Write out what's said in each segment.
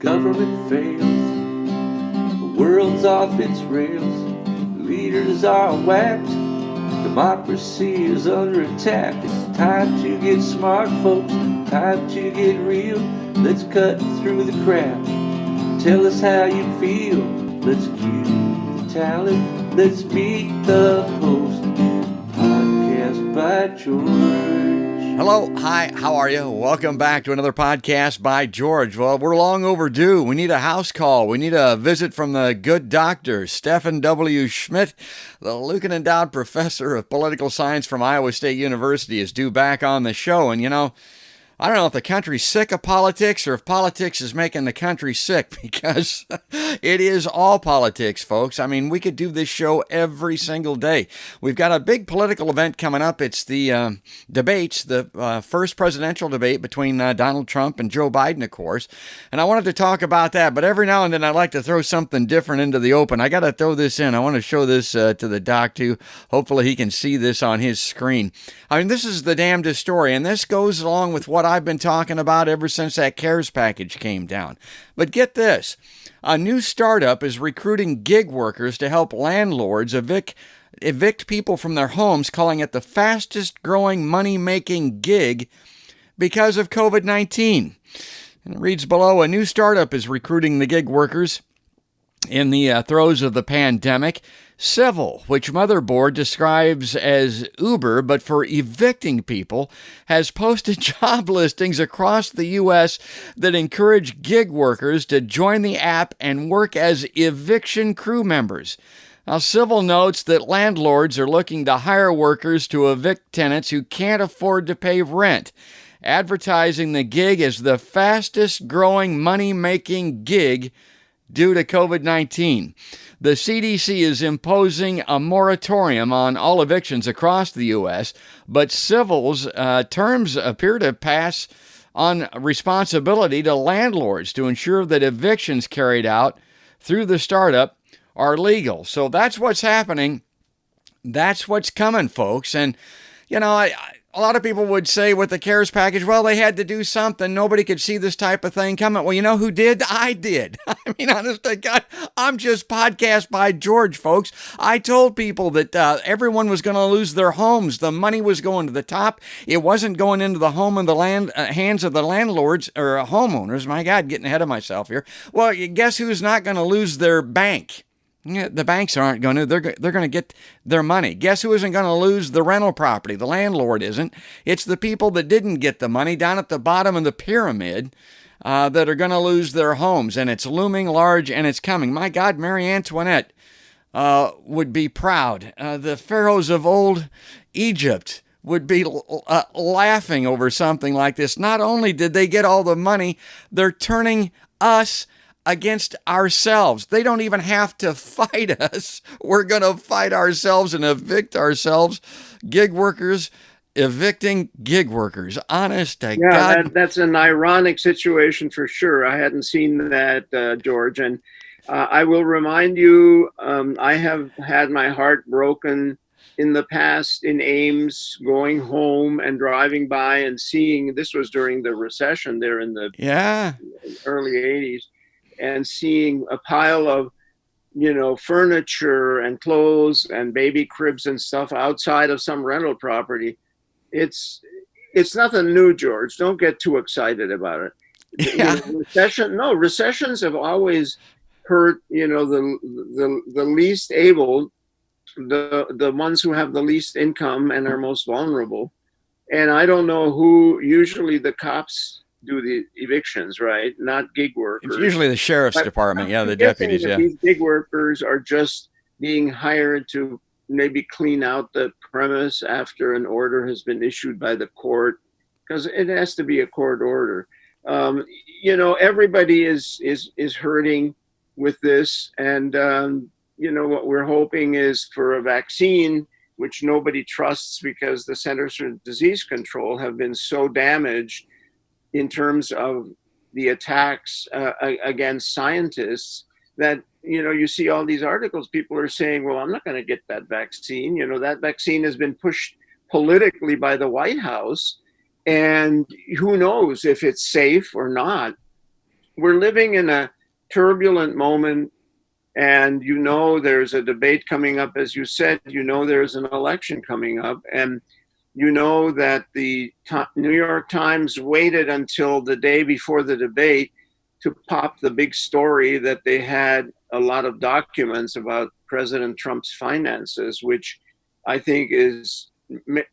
government fails, the world's off its rails, leaders are whacked, democracy is under attack. It's time to get smart, folks, time to get real. Let's cut through the crap, tell us how you feel. Let's cue the talent, let's meet the host. Podcast by George. Hello, hi, how are you? Welcome back to another podcast by George. Well, we're long overdue. We need a house call. We need a visit from the good doctor, Stephen W. Schmidt, the Lucan Endowed Professor of Political Science from Iowa State University, is due back on the show. And I don't know if the country's sick of politics or if politics is making the country sick, because it is all politics, folks. I mean, we could do this show every single day. We've got a big political event coming up. It's the debates, the first presidential debate between Donald Trump and Joe Biden, of course. And I wanted to talk about that, but every now and then I like to throw something different into the open. I got to throw this in. I want to show this to the doc, too. Hopefully he can see this on his screen. I mean, this is the damnedest story, and this goes along with what I've been talking about ever since that CARES package came down. But get this. A new startup is recruiting gig workers to help landlords evict people from their homes, calling it the fastest growing money-making gig because of COVID-19. And it reads below, a new startup is recruiting the gig workers in the throes of the pandemic. Civil, which Motherboard describes as Uber, but for evicting people, has posted job listings across the U.S. that encourage gig workers to join the app and work as eviction crew members. Now, Civil notes that landlords are looking to hire workers to evict tenants who can't afford to pay rent, advertising the gig as the fastest growing money-making gig due to COVID-19. The CDC is imposing a moratorium on all evictions across the U.S., but Civil's terms appear to pass on responsibility to landlords to ensure that evictions carried out through the startup are legal. So that's what's happening. That's what's coming, folks. And, a lot of people would say with the CARES package, well, they had to do something. Nobody could see this type of thing coming. Well, you know who did? I did. I mean, honest to God, I'm just podcast by George, folks. I told people that everyone was going to lose their homes. The money was going to the top. It wasn't going into the home and the hands of the landlords or homeowners. My God, getting ahead of myself here. Well, guess who's not going to lose their bank? Yeah, the banks aren't going to. They're going to get their money. Guess who isn't going to lose the rental property? The landlord isn't. It's the people that didn't get the money down at the bottom of the pyramid that are going to lose their homes. And it's looming large, and it's coming. My God, Marie Antoinette would be proud. The pharaohs of old Egypt would be laughing over something like this. Not only did they get all the money, they're turning us against ourselves. They don't even have to fight us. We're going to fight ourselves and evict ourselves. Gig workers evicting gig workers. Honest to God. That's an ironic situation for sure. I hadn't seen that, George. And I will remind you, I have had my heart broken in the past in Ames, going home and driving by and seeing, this was during the recession there in the early 80s. And seeing a pile of, furniture and clothes and baby cribs and stuff outside of some rental property. It's nothing new, George. Don't get too excited about it. Yeah. Recessions have always hurt, the least able, the ones who have the least income and are most vulnerable. And I don't know who, usually the cops do the evictions, right? Not gig workers. It's usually the sheriff's department, the deputies, These gig workers are just being hired to maybe clean out the premise after an order has been issued by the court, because it has to be a court order. Everybody is hurting with this, and what we're hoping is for a vaccine, which nobody trusts because the Centers for Disease Control have been so damaged in terms of the attacks against scientists that, you see all these articles, people are saying, well, I'm not going to get that vaccine. That vaccine has been pushed politically by the White House, and who knows if it's safe or not. we're living in a turbulent moment, and there's a debate coming up, as you said. There's an election coming up, and that the New York Times waited until the day before the debate to pop the big story that they had a lot of documents about President Trump's finances, which I think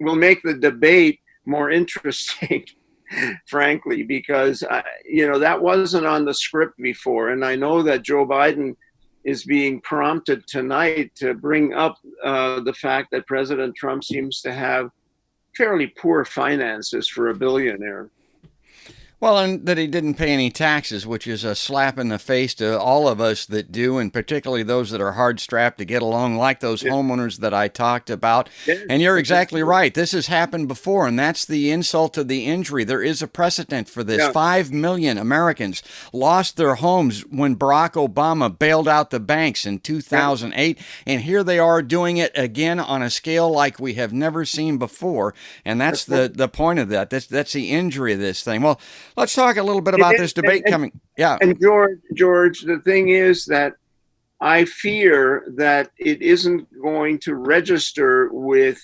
will make the debate more interesting, frankly, because that wasn't on the script before. And I know that Joe Biden is being prompted tonight to bring up the fact that President Trump seems to have fairly poor finances for a billionaire. Well, and that he didn't pay any taxes, which is a slap in the face to all of us that do, and particularly those that are hard-strapped to get along, like those homeowners that I talked about. And you're exactly right. This has happened before, and that's the insult to the injury. There is a precedent for this. 5 million Americans lost their homes when Barack Obama bailed out the banks in 2008, and here they are doing it again on a scale like we have never seen before, and that's the point of that. That's the injury of this thing. Well, let's talk a little bit about this debate coming. Yeah. And George, the thing is that I fear that it isn't going to register with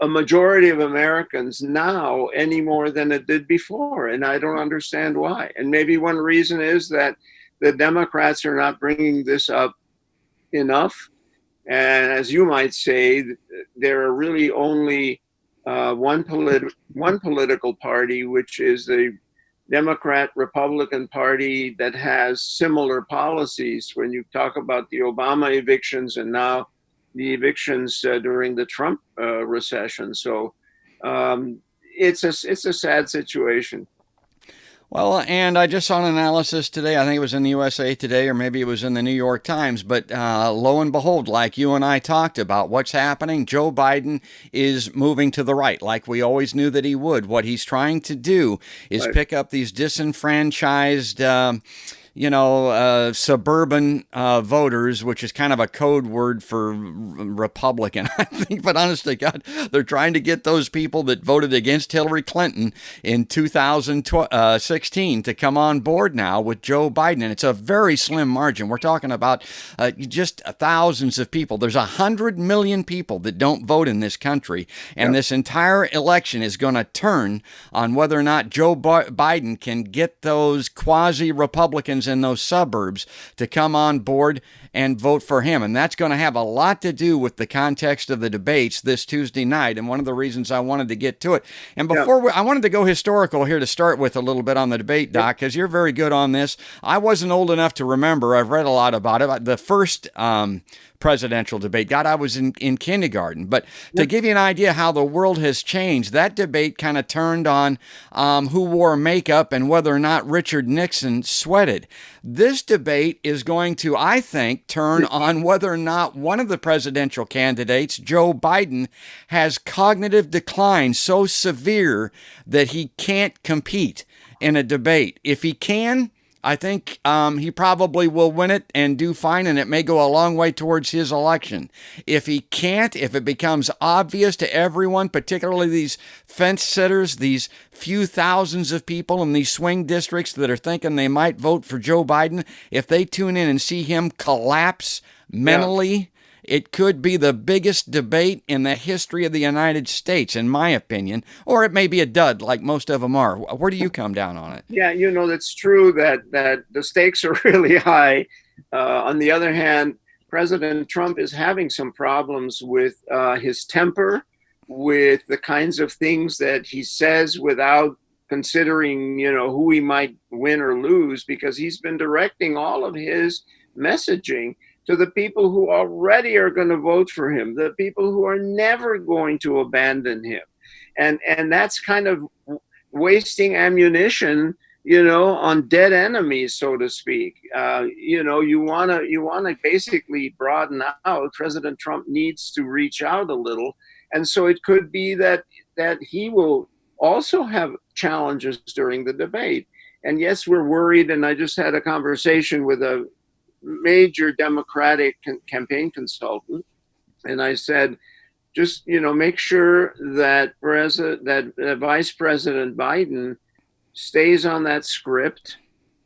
a majority of Americans now any more than it did before. And I don't understand why. And maybe one reason is that the Democrats are not bringing this up enough. And as you might say, there are really only one political party, which is the Democrat-Republican Party, that has similar policies when you talk about the Obama evictions and now the evictions during the Trump recession. So it's a sad situation. Well, and I just saw an analysis today. I think it was in the USA Today, or maybe it was in the New York Times. But lo and behold, like you and I talked about, what's happening? Joe Biden is moving to the right, like we always knew that he would. What he's trying to do is pick up these disenfranchised suburban voters, which is kind of a code word for Republican, I think. But honest to God, they're trying to get those people that voted against Hillary Clinton in 2016 to come on board now with Joe Biden. And it's a very slim margin. We're talking about just thousands of people. There's 100 million people that don't vote in this country. And this entire election is going to turn on whether or not Joe Biden can get those quasi-Republicans in those suburbs to come on board and vote for him. And that's going to have a lot to do with the context of the debates this Tuesday night. And one of the reasons I wanted to get to it. And before I wanted to go historical here to start with a little bit on the debate, Doc, because you're very good on this. I wasn't old enough to remember. I've read a lot about it. The first presidential debate. God, I was in kindergarten. But to give you an idea how the world has changed, that debate kind of turned on who wore makeup and whether or not Richard Nixon sweated. This debate is going to, I think, turn on whether or not one of the presidential candidates, Joe Biden, has cognitive decline so severe that he can't compete in a debate. If he can, I think he probably will win it and do fine, and it may go a long way towards his election. If he can't, if it becomes obvious to everyone, particularly these fence sitters, these few thousands of people in these swing districts that are thinking they might vote for Joe Biden, if they tune in and see him collapse mentally, it could be the biggest debate in the history of the United States, in my opinion, or it may be a dud like most of them are. Where do you come down on it? Yeah, that's true that the stakes are really high. On the other hand, President Trump is having some problems with his temper, with the kinds of things that he says without considering, who he might win or lose, because he's been directing all of his messaging to the people who already are going to vote for him, the people who are never going to abandon him. And that's kind of wasting ammunition, on dead enemies, so to speak. You want to basically broaden out. President Trump needs to reach out a little. And so it could be that he will also have challenges during the debate. And yes, we're worried. And I just had a conversation with a major Democratic campaign consultant, and I said, just make sure that Vice President Biden stays on that script,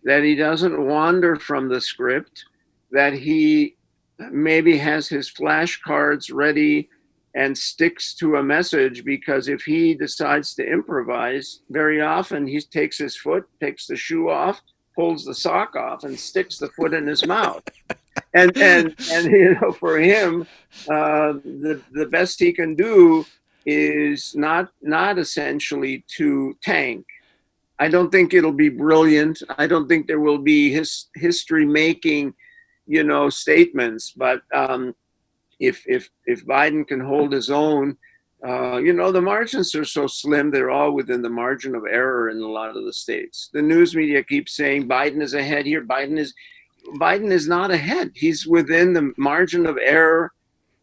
that he doesn't wander from the script, that he maybe has his flashcards ready and sticks to a message, because if he decides to improvise, very often he takes his foot, takes the shoe off, pulls the sock off, and sticks the foot in his mouth. And for him, the best he can do is not essentially to tank. I don't think it'll be brilliant. I don't think there will be history making, statements. But if Biden can hold his own, the margins are so slim, they're all within the margin of error in a lot of the states. The news media keeps saying Biden is ahead here. Biden is not ahead. He's within the margin of error,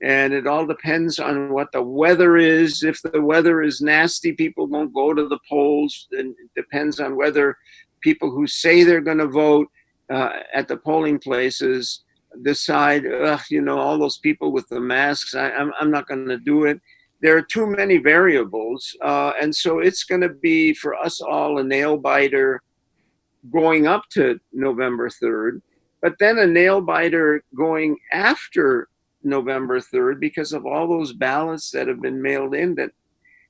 and it all depends on what the weather is. If the weather is nasty, people won't go to the polls. And it depends on whether people who say they're going to vote at the polling places decide, all those people with the masks, I'm not going to do it. There are too many variables. And so it's going to be, for us all, a nail biter going up to November 3rd, but then a nail biter going after November 3rd, because of all those ballots that have been mailed in, that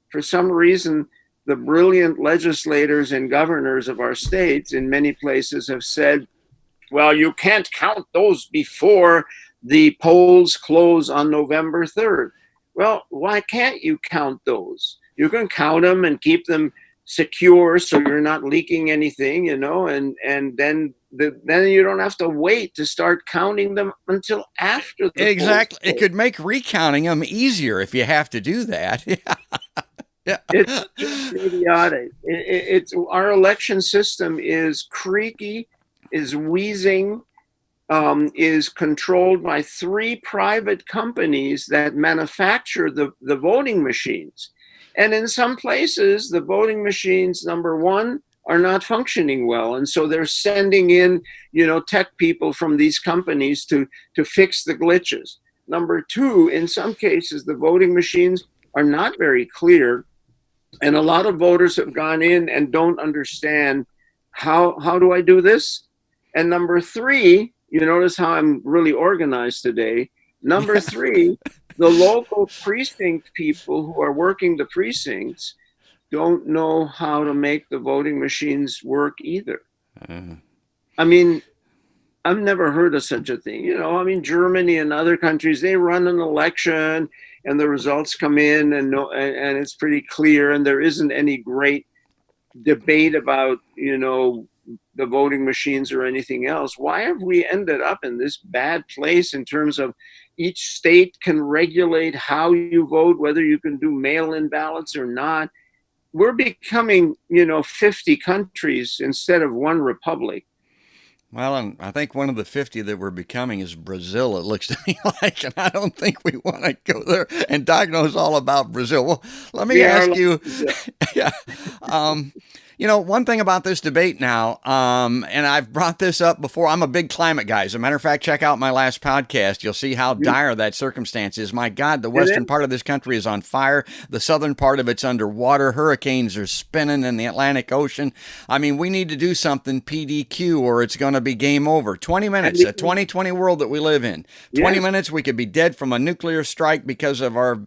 for some reason the brilliant legislators and governors of our states in many places have said, well, you can't count those before the polls close on November 3rd. Well, why can't you count those? You can count them and keep them secure so you're not leaking anything, and then you don't have to wait to start counting them until after the Exactly. polls. It could make recounting them easier if you have to do that. Yeah. It's just idiotic. It's our election system is creaky, is wheezing, is controlled by 3 private companies that manufacture the voting machines. And in some places, the voting machines, number one, are not functioning well. And so they're sending in, tech people from these companies to fix the glitches. Number two, in some cases, the voting machines are not very clear. And a lot of voters have gone in and don't understand how do I do this? And number three, you notice how I'm really organized today. Number three, the local precinct people who are working the precincts don't know how to make the voting machines work either. I mean, I've never heard of such a thing. Germany and other countries, they run an election and the results come in and it's pretty clear, and there isn't any great debate about, the voting machines or anything else. Why have we ended up in this bad place in terms of each state can regulate how you vote, whether you can do mail-in ballots or not? We're becoming, 50 countries instead of one republic. Well, and I think one of the 50 that we're becoming is Brazil, it looks to me like, and I don't think we want to go there and diagnose all about Brazil. Well, let me ask you, yeah, one thing about this debate now, and I've brought this up before, I'm a big climate guy. As a matter of fact, check out my last podcast. You'll see how dire that circumstance is. My God, the western part of this country is on fire. The southern part of it's underwater. Hurricanes are spinning in the Atlantic Ocean. I mean, we need to do something PDQ or it's going to be game over. 20 minutes, a 2020 world that we live in. 20 minutes, we could be dead from a nuclear strike because of our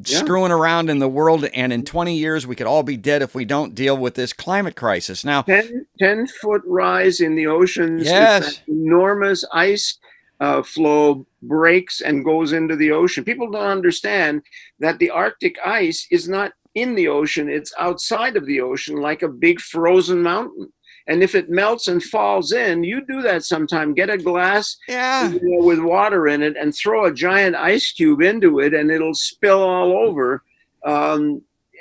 screwing around in the world. And in 20 years, we could all be dead if we don't deal with this climate crisis. Now, 10-foot rise in the oceans. Yes. Enormous ice flow breaks and goes into the ocean. People don't understand that the Arctic ice is not in the ocean. It's outside of the ocean, like a big frozen mountain. And if it melts and falls in, you do that sometime. Get a glass with water in it and throw a giant ice cube into it, and it'll spill all over.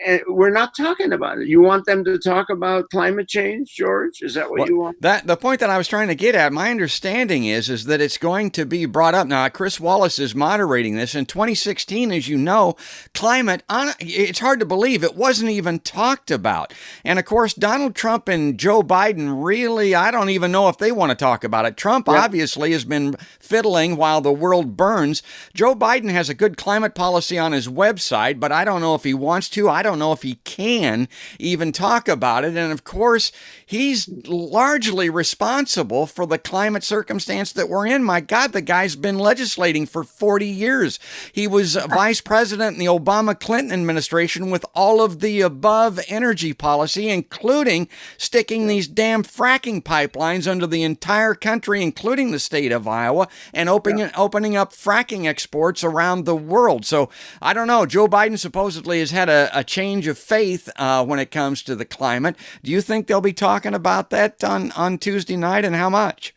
And we're not talking about it. You want them to talk about climate change, George? Is that what you want? The point that I was trying to get at, my understanding is that it's going to be brought up. Now, Chris Wallace is moderating this. In 2016, as you know, climate, it's hard to believe it wasn't even talked about. And of course, Donald Trump and Joe Biden really, I don't even know if they want to talk about it. Trump obviously has been fiddling while the world burns. Joe Biden has a good climate policy on his website, but I don't know if he wants to. I don't know if he can even talk about it. And of course, he's largely responsible for the climate circumstance that we're in. My God, the guy's been legislating for 40 years. He was vice president in the Obama-Clinton administration with all of the above energy policy, including sticking these damn fracking pipelines under the entire country, including the state of Iowa, and opening up fracking exports around the world. So I don't know. Joe Biden supposedly has had a change of faith when it comes to the climate. Do you think they'll be talking about that on Tuesday night, and how much?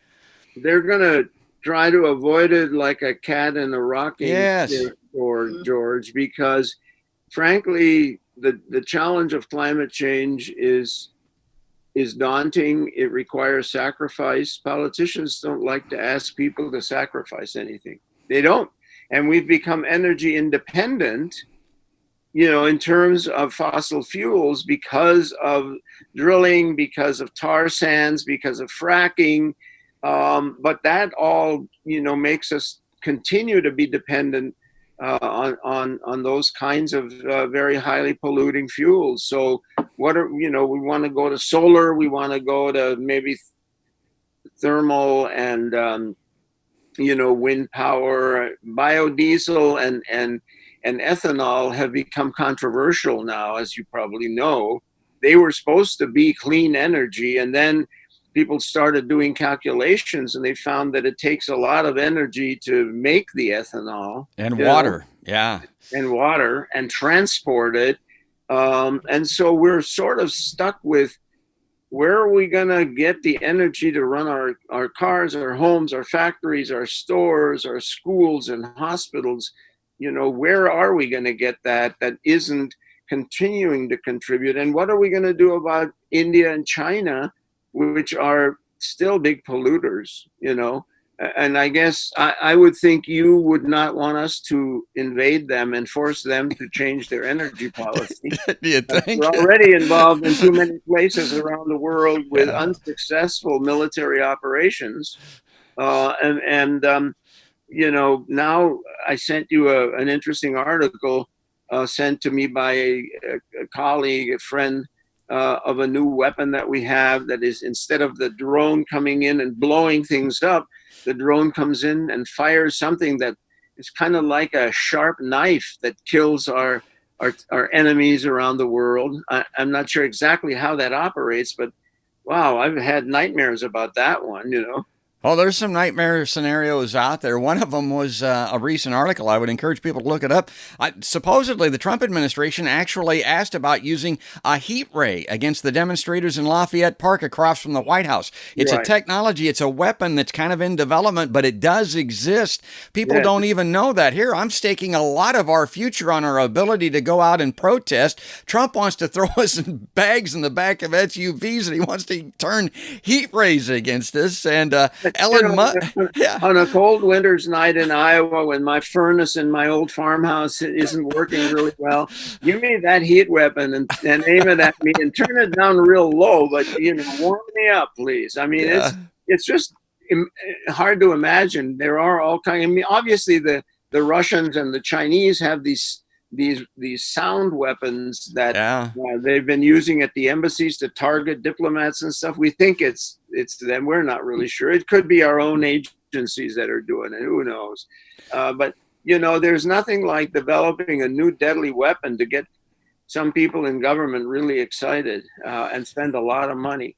They're going to try to avoid it like a cat in a rocking Yes. chair, George, because frankly, the challenge of climate change is daunting. It requires sacrifice. Politicians don't like to ask people to sacrifice anything. They don't. And we've become energy independent, in terms of fossil fuels because of drilling, because of tar sands, because of fracking. But that all, makes us continue to be dependent on those kinds of very highly polluting fuels. So we want to go to solar, we want to go to maybe thermal and wind power. Biodiesel and ethanol have become controversial now, as you probably know. They were supposed to be clean energy, and then people started doing calculations, and they found that it takes a lot of energy to make the ethanol. And water, and water, and transport it. And so we're sort of stuck with, where are we going to get the energy to run our cars, our homes, our factories, our stores, our schools and hospitals? Where are we going to get that isn't continuing to contribute? And what are we going to do about India and China, which are still big polluters, And I guess I would think you would not want us to invade them and force them to change their energy policy. Do you think? We're already involved in too many places around the world with unsuccessful military operations. Now I sent you an interesting article sent to me by a colleague, a friend, of a new weapon that we have that is, instead of the drone coming in and blowing things up, the drone comes in and fires something that is kind of like a sharp knife that kills our enemies around the world. I'm not sure exactly how that operates, but wow, I've had nightmares about that one, Oh, there's some nightmare scenarios out there. One of them was a recent article. I would encourage people to look it up. Supposedly, the Trump administration actually asked about using a heat ray against the demonstrators in Lafayette Park across from the White House. It's a technology, it's a weapon that's kind of in development, but it does exist. People don't even know that. Here, I'm staking a lot of our future on our ability to go out and protest. Trump wants to throw us in bags in the back of SUVs, and he wants to turn heat rays against us. And on a cold winter's night in Iowa, when my furnace in my old farmhouse isn't working really well, give me that heat weapon and aim it at me and turn it down real low, but warm me up, please. I mean, it's just hard to imagine. There are all kinds. I mean, obviously the Russians and the Chinese have these sound weapons that they've been using at the embassies to target diplomats and stuff. We think it's them. We're not really sure. It could be our own agencies that are doing it. Who knows? But there's nothing like developing a new deadly weapon to get some people in government really excited and spend a lot of money.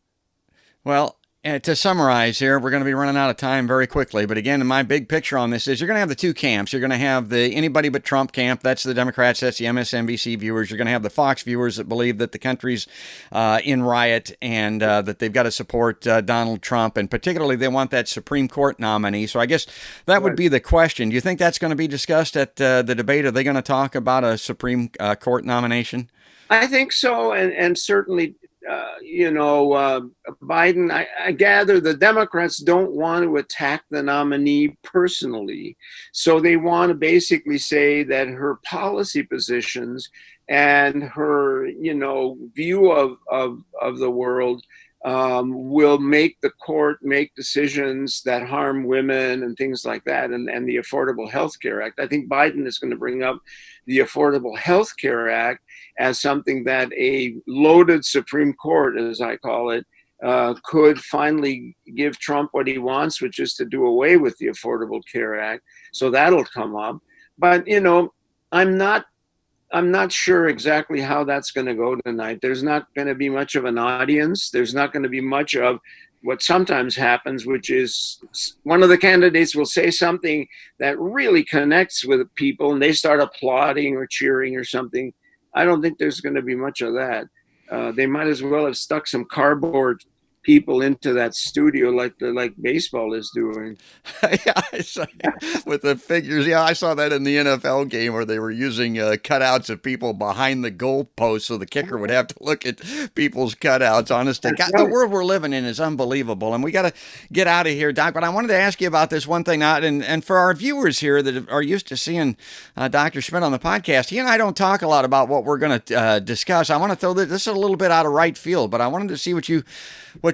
Well, to summarize here, we're going to be running out of time very quickly. But again, my big picture on this is you're going to have the two camps. You're going to have the anybody but Trump camp. That's the Democrats. That's the MSNBC viewers. You're going to have the Fox viewers that believe that the country's in riot and that they've got to support Donald Trump. And particularly, they want that Supreme Court nominee. So I guess that would be the question. Do you think that's going to be discussed at the debate? Are they going to talk about a Supreme Court nomination? I think so. And certainly, Biden, I gather the Democrats don't want to attack the nominee personally. So they want to basically say that her policy positions and her, view of the world will make the court make decisions that harm women and things like that, and the Affordable Health Care Act. I think Biden is going to bring up the Affordable Health Care Act, as something that a loaded Supreme Court, as I call it, could finally give Trump what he wants, which is to do away with the Affordable Care Act. So that'll come up. But, I'm not sure exactly how that's going to go tonight. There's not going to be much of an audience. There's not going to be much of what sometimes happens, which is one of the candidates will say something that really connects with people and they start applauding or cheering or something. I don't think there's going to be much of that. They might as well have stuck some cardboard people into that studio like baseball is doing. Yeah, with the figures. Yeah, I saw that in the NFL game where they were using cutouts of people behind the goalpost so the kicker would have to look at people's cutouts. Honest to God, the world we're living in is unbelievable, and we got to get out of here, Doc. But I wanted to ask you about this one thing, and for our viewers here that are used to seeing Dr. Schmidt on the podcast, he and I don't talk a lot about what we're going to discuss. I want to throw this a little bit out of right field, but I wanted to see what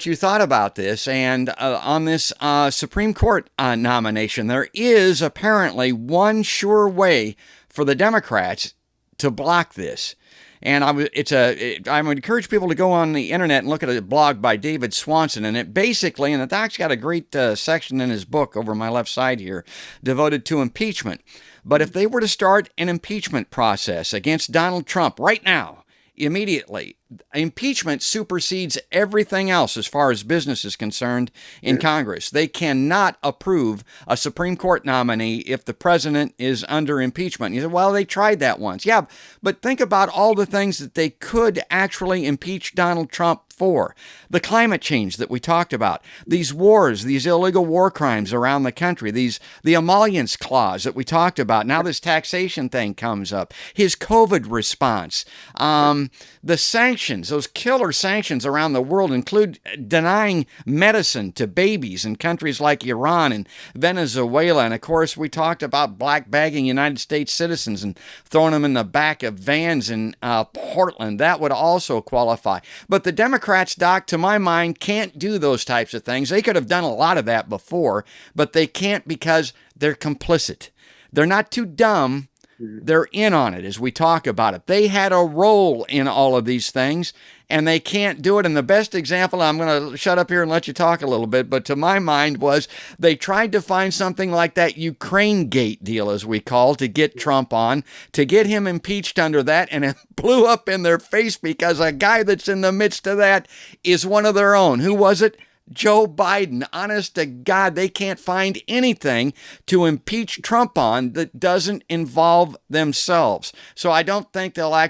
you thought about this. And on this Supreme Court nomination, there is apparently one sure way for the Democrats to block this. And I would encourage people to go on the internet and look at a blog by David Swanson. And it basically, and the doc's got a great section in his book over my left side here, devoted to impeachment. But if they were to start an impeachment process against Donald Trump right now, immediately, impeachment supersedes everything else as far as business is concerned in Congress. They cannot approve a Supreme Court nominee if the president is under impeachment. You say, well, they tried that once. Yeah, but think about all the things that they could actually impeach Donald Trump for. The climate change that we talked about, these wars, these illegal war crimes around the country, the emollients clause that we talked about. Now this taxation thing comes up. His COVID response, the sanctions, those killer sanctions around the world include denying medicine to babies in countries like Iran and Venezuela. And of course, we talked about black bagging United States citizens and throwing them in the back of vans in Portland. That would also qualify. But the Democrats, Doc, to my mind, can't do those types of things. They could have done a lot of that before, but they can't because they're complicit. They're not too dumb. They're in on it as we talk about it. They had a role in all of these things, and they can't do it. And the best example, I'm going to shut up here and let you talk a little bit, but to my mind was they tried to find something like that Ukraine Gate deal, as we call, to get Trump on, to get him impeached under that, and it blew up in their face because a guy that's in the midst of that is one of their own. Who was it? Joe Biden. Honest to God, they can't find anything to impeach Trump on that doesn't involve themselves. So I don't think they'll I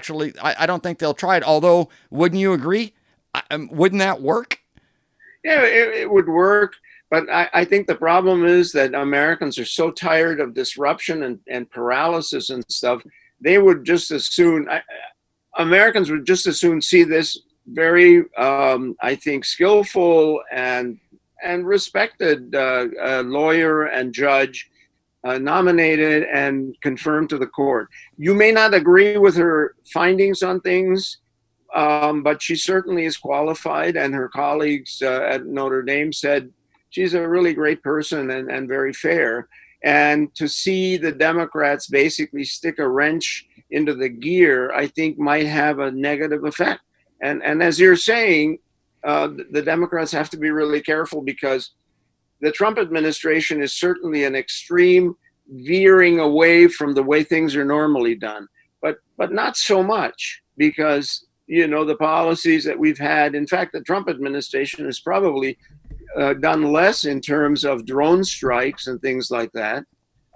don't think they'll try it. Although, wouldn't you agree? Wouldn't that work? Yeah, it would work. But I think the problem is that Americans are so tired of disruption and paralysis and stuff. They would just as soon, Americans would just as soon see this very, I think, skillful and respected lawyer and judge nominated and confirmed to the court. You may not agree with her findings on things, but she certainly is qualified, and her colleagues at Notre Dame said she's a really great person and very fair. And to see the Democrats basically stick a wrench into the gear, I think might have a negative effect. And as you're saying, the Democrats have to be really careful because the Trump administration is certainly an extreme veering away from the way things are normally done, but not so much because, the policies that we've had, in fact, the Trump administration has probably done less in terms of drone strikes and things like that.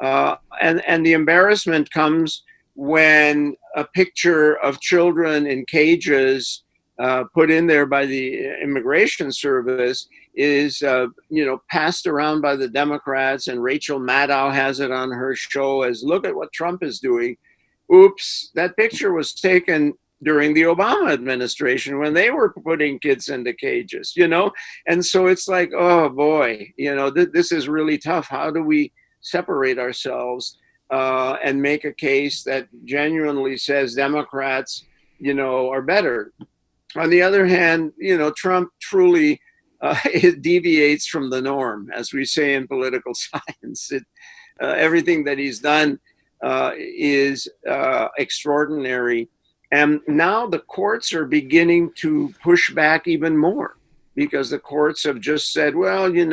And the embarrassment comes when a picture of children in cages put in there by the Immigration Service is, passed around by the Democrats, and Rachel Maddow has it on her show as, look at what Trump is doing. Oops, that picture was taken during the Obama administration when they were putting kids into cages, And so it's like, oh boy, this is really tough. How do we separate ourselves and make a case that genuinely says Democrats, are better? On the other hand, Trump truly it deviates from the norm, as we say in political science. Everything that he's done is extraordinary. And now the courts are beginning to push back even more, because the courts have just said, well, you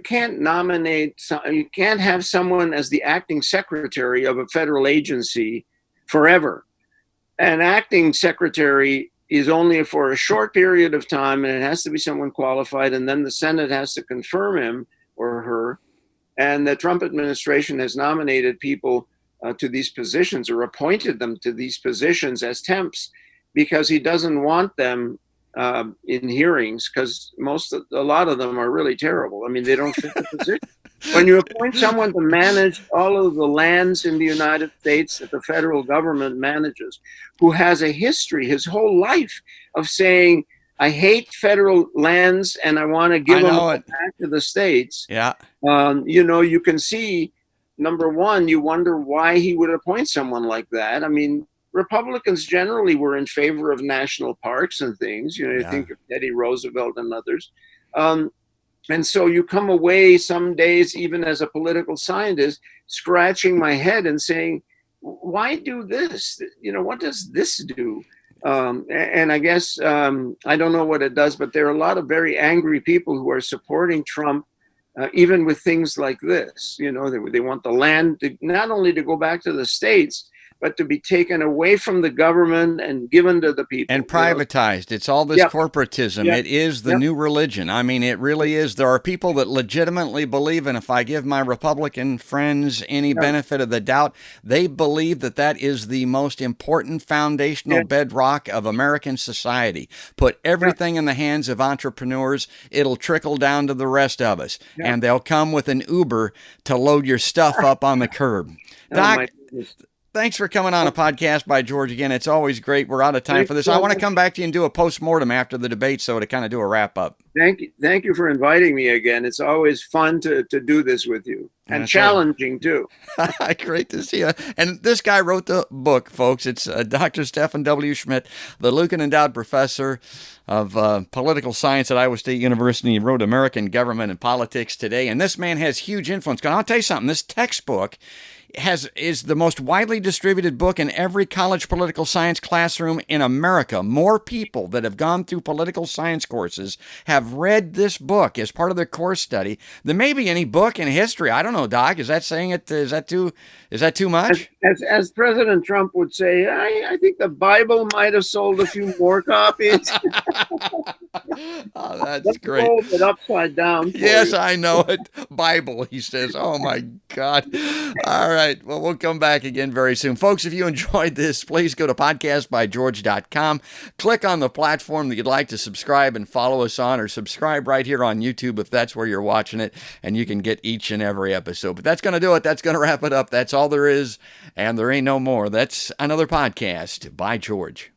can't you can't have someone as the acting secretary of a federal agency forever. An acting secretary is only for a short period of time, and it has to be someone qualified, and then the Senate has to confirm him or her. And the Trump administration has nominated people to these positions, or appointed them to these positions as temps, because he doesn't want them in hearings, because a lot of them are really terrible. I mean, they don't fit the position. When you appoint someone to manage all of the lands in the United States that the federal government manages, who has a history his whole life of saying, I hate federal lands and I want to give them back to the states. Yeah. You can see, number one, you wonder why he would appoint someone like that. I mean, Republicans generally were in favor of national parks and things. You think of Teddy Roosevelt and others. And so you come away some days, even as a political scientist, scratching my head and saying, why do this? What does this do? And I guess, I don't know what it does, but there are a lot of very angry people who are supporting Trump, even with things like this. They want the land not only to go back to the states, but to be taken away from the government and given to the people. And privatized. It's all this corporatism. It is the new religion. I mean, it really is. There are people that legitimately believe, and if I give my Republican friends any benefit of the doubt, they believe that that is the most important foundational bedrock of American society. Put everything in the hands of entrepreneurs, it'll trickle down to the rest of us. And they'll come with an Uber to load your stuff up on the curb. Doc, thanks for coming on a podcast by George again. It's always great. We're out of time for this. I want to come back to you and do a post-mortem after the debate, so to kind of do a wrap-up. Thank you for inviting me again. It's always fun to do this with you, and challenging too. Great to see you. And this guy wrote the book, folks. It's Dr. Stephan W. Schmidt, the Lucan Endowed Professor of Political Science at Iowa State University. He wrote American Government and Politics Today. And this man has huge influence. I'll tell you something. This textbook is the most widely distributed book in every college political science classroom in America. More people that have gone through political science courses have read this book as part of their course study than maybe any book in history. I don't know, Doc. Is that saying it? Is that too much? As President Trump would say, I think the Bible might have sold a few more copies. Oh, that's great. Fold it upside down. Yes, I know it. Bible, he says. Oh, my God. All right. Well, we'll come back again very soon. Folks, if you enjoyed this, please go to podcastbygeorge.com. Click on the platform that you'd like to subscribe and follow us on, or subscribe right here on YouTube if that's where you're watching it, and you can get each and every episode. But that's going to do it. That's going to wrap it up. That's all there is, and there ain't no more. That's another podcast by George.